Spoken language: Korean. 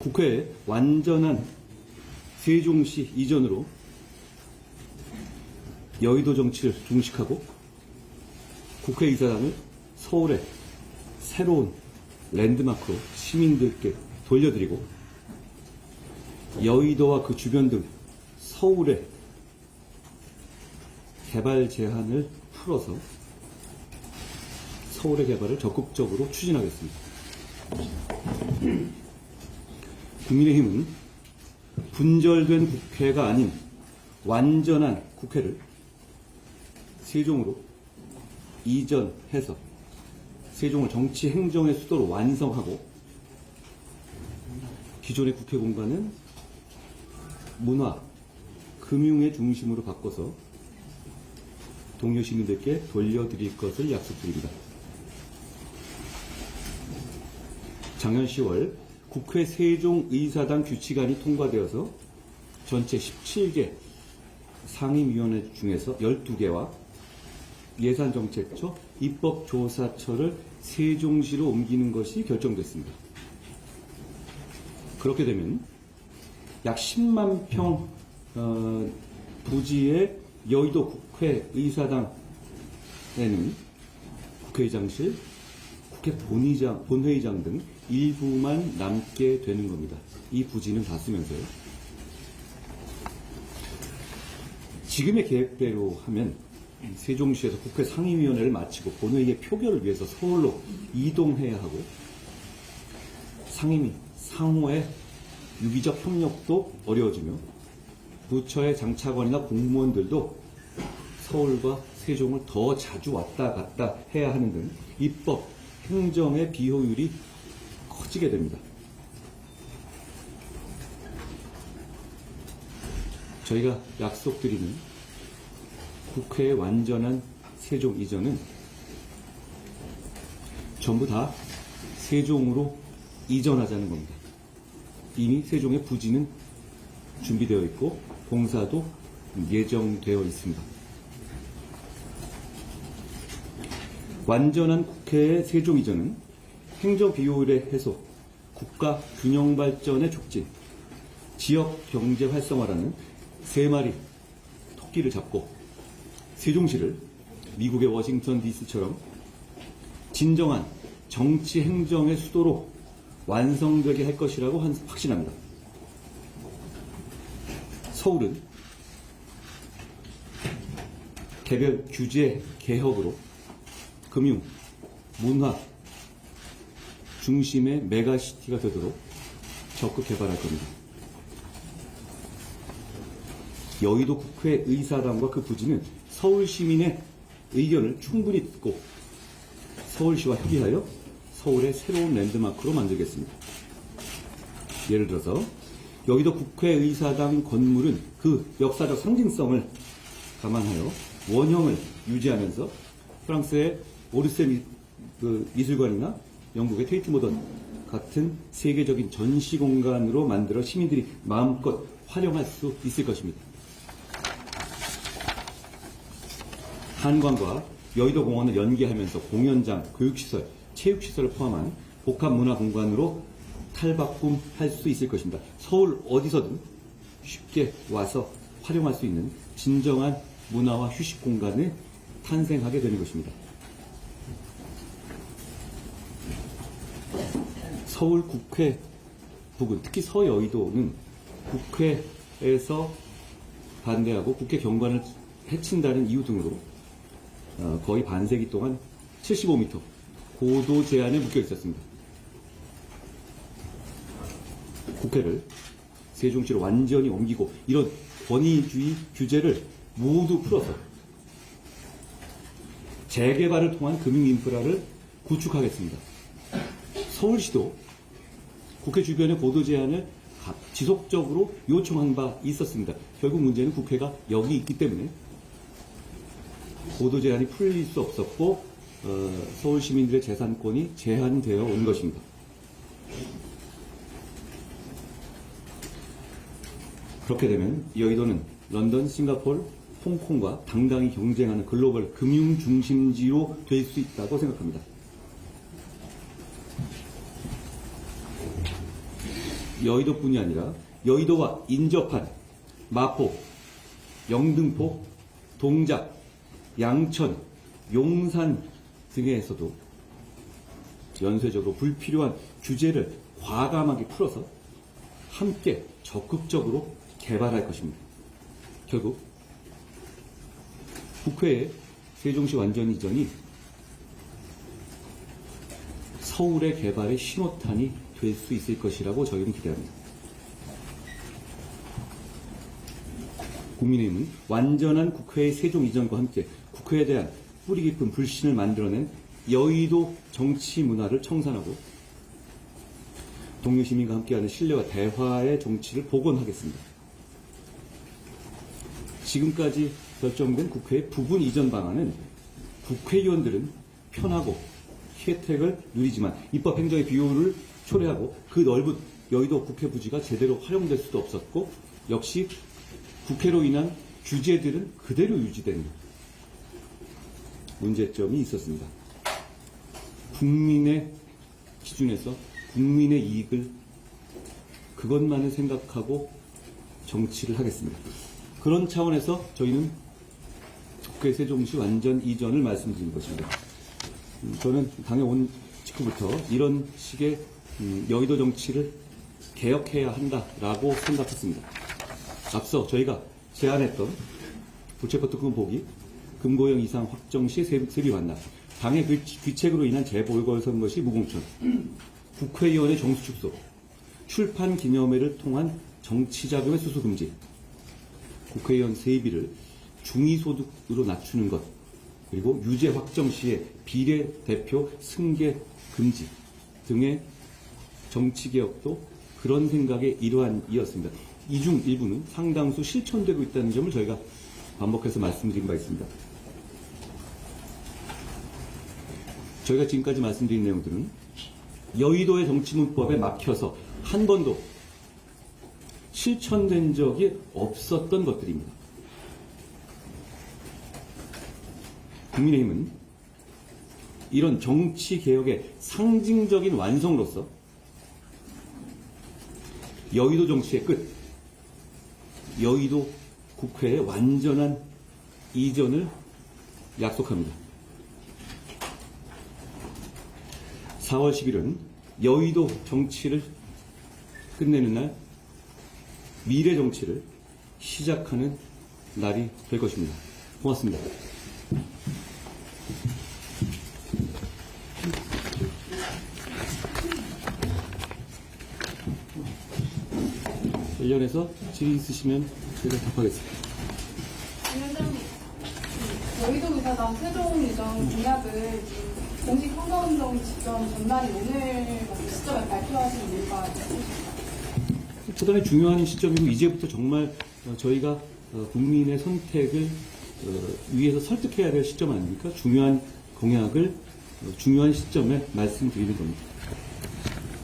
국회의 완전한 세종시 이전으로 여의도 정치를 종식하고 국회의사당을 서울의 새로운 랜드마크로 시민들께 돌려드리고 여의도와 그 주변 등 서울의 개발 제한을 풀어서 서울의 개발을 적극적으로 추진하겠습니다. 국민의힘은 분절된 국회가 아닌 완전한 국회를 세종으로 이전해서 세종을 정치 행정의 수도로 완성하고 기존의 국회 공간은 문화, 금융의 중심으로 바꿔서 동료 시민들께 돌려드릴 것을 약속드립니다. 작년 10월 국회 세종의사당 규칙안이 통과되어서 전체 17개 상임위원회 중에서 12개와 예산정책처, 입법조사처를 세종시로 옮기는 것이 결정됐습니다. 그렇게 되면 약 10만 평 부지의 여의도 국회의사당에는 국회의장실, 국회 본회의장 등 일부만 남게 되는 겁니다. 이 부지는 다 쓰면서요. 지금의 계획대로 하면 세종시에서 국회 상임위원회를 마치고 본회의의 표결을 위해서 서울로 이동해야 하고 상임위, 상호의 유기적 협력도 어려워지며 부처의 장차관이나 공무원들도 서울과 세종을 더 자주 왔다 갔다 해야 하는 등 입법, 행정의 비효율이 커지게 됩니다. 저희가 약속드리는 국회의 완전한 세종 이전은 전부 다 세종으로 이전하자는 겁니다. 이미 세종의 부지는 준비되어 있고 공사도 예정되어 있습니다. 완전한 국회의 세종 이전은 행정 비효율의 해소, 국가 균형 발전의 촉진, 지역 경제 활성화라는 세 마리 토끼를 잡고 세종시를 미국의 워싱턴 DC처럼 진정한 정치 행정의 수도로 완성되게 할 것이라고 확신합니다. 서울은 개별 규제 개혁으로 금융, 문화 중심의 메가시티가 되도록 적극 개발할 겁니다. 여의도 국회의사당과 그 부지는 서울 시민의 의견을 충분히 듣고 서울시와 협의하여 서울의 새로운 랜드마크로 만들겠습니다. 예를 들어서 여의도 국회의사당 건물은 그 역사적 상징성을 감안하여 원형을 유지하면서 프랑스의 오르세 미술관이나 영국의 테이트 모던 같은 세계적인 전시 공간으로 만들어 시민들이 마음껏 활용할 수 있을 것입니다. 한강과 여의도 공원을 연계하면서 공연장, 교육시설, 체육시설을 포함한 복합문화공간으로 탈바꿈할 수 있을 것입니다. 서울 어디서든 쉽게 와서 활용할 수 있는 진정한 문화와 휴식 공간을 탄생하게 되는 것입니다. 서울 국회 부근, 특히 서여의도는 국회에서 반대하고 국회 경관을 해친다는 이유 등으로 거의 반세기 동안 75m 고도 제한에 묶여 있었습니다. 국회를 세종시로 완전히 옮기고 이런 권위주의 규제를 모두 풀어서 재개발을 통한 금융인프라를 구축하겠습니다. 서울시도 국회 주변의 고도 제한을 지속적으로 요청한 바 있었습니다. 결국 문제는 국회가 여기 있기 때문에 고도 제한이 풀릴 수 없었고 서울 시민들의 재산권이 제한되어 온 것입니다. 그렇게 되면 여의도는 런던, 싱가포르, 홍콩과 당당히 경쟁하는 글로벌 금융 중심지로 될 수 있다고 생각합니다. 여의도뿐이 아니라 여의도와 인접한 마포, 영등포, 동작, 양천, 용산 등에서도 연쇄적으로 불필요한 규제를 과감하게 풀어서 함께 적극적으로 개발할 것입니다. 결국 국회의 세종시 완전 이전이 서울의 개발의 신호탄이 될 수 있을 것이라고 저희는 기대합니다. 국민의힘은 완전한 국회의 세종 이전과 함께 국회에 대한 뿌리 깊은 불신을 만들어낸 여의도 정치 문화를 청산하고 동료 시민과 함께하는 신뢰와 대화의 정치를 복원하겠습니다. 지금까지 결정된 국회의 부분 이전 방안은 국회의원들은 편하고 혜택을 누리지만 입법 행정의 비효율을 초래하고 그 넓은 여의도 국회 부지가 제대로 활용될 수도 없었고 역시 국회로 인한 규제들은 그대로 유지된 문제점이 있었습니다. 국민의 기준에서 국민의 이익을 그것만을 생각하고 정치를 하겠습니다. 그런 차원에서 저희는 국회 세종시 완전 이전을 말씀드린 것입니다. 저는 당에 온 직후부터 이런 식의 여의도 정치를 개혁해야 한다라고 생각했습니다. 앞서 저희가 제안했던 부채코트 보기, 금고형 이상 확정 시 세비 완납, 당의 귀책으로 인한 재보궐선거시 무공천, 국회의원의 정수 축소, 출판 기념회를 통한 정치자금의 수수 금지, 국회의원 세비를 중위소득으로 낮추는 것, 그리고 유죄 확정 시에 비례대표 승계 금지 등의 정치개혁도 그런 생각의 일환이었습니다. 이 중 일부는 상당수 실천되고 있다는 점을 저희가 반복해서 말씀드린 바 있습니다. 저희가 지금까지 말씀드린 내용들은 여의도의 정치문법에 막혀서 한 번도 실천된 적이 없었던 것들입니다. 국민의힘은 이런 정치개혁의 상징적인 완성으로서 여의도 정치의 끝, 여의도 국회의 완전한 이전을 약속합니다. 4월 10일은 여의도 정치를 끝내는 날, 미래 정치를 시작하는 날이 될 것입니다. 고맙습니다. 관련해서 질의 있으시면 제가 답하겠습니다. 위원장님, 여의도 의사당 세종 이전 공약을 공식 선거운동 직전 전날인 오늘 같은 시점에 발표하신 이유가 있으십니까? 대단히 중요한 시점이고 이제부터 정말 저희가 국민의 선택을 위해서 설득해야 될 시점 아닙니까? 중요한 공약을 중요한 시점에 말씀드리는 겁니다.